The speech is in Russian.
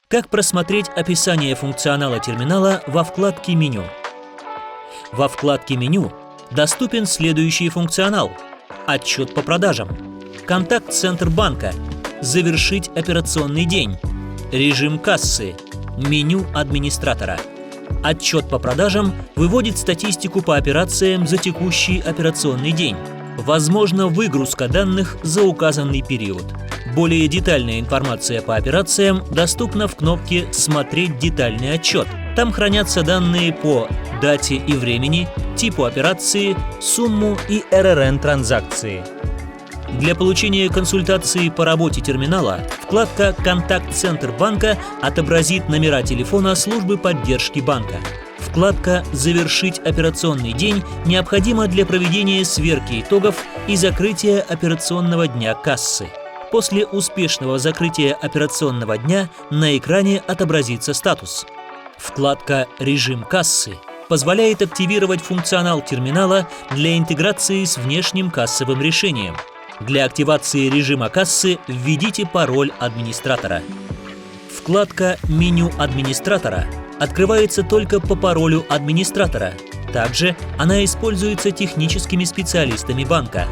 Как просмотреть описание функционала терминала во вкладке «Меню»? Во вкладке «Меню» доступен следующий функционал: отчет по продажам, контакт-центр банка, завершить операционный день, режим кассы, меню администратора. Отчет по продажам выводит статистику по операциям за текущий операционный день. Возможна выгрузка данных за указанный период. Более детальная информация по операциям доступна в кнопке «Смотреть детальный отчет». Там хранятся данные по дате и времени, типу операции, сумму и РРН транзакции. Для получения консультации по работе терминала вкладка «Контакт-центр банка» отобразит номера телефона службы поддержки банка. Вкладка «Завершить операционный день» необходима для проведения сверки итогов и закрытия операционного дня кассы. После успешного закрытия операционного дня на экране отобразится статус. Вкладка «Режим кассы» позволяет активировать функционал терминала для интеграции с внешним кассовым решением. Для активации режима кассы введите пароль администратора. Вкладка «Меню администратора» открывается только по паролю администратора. Также она используется техническими специалистами банка.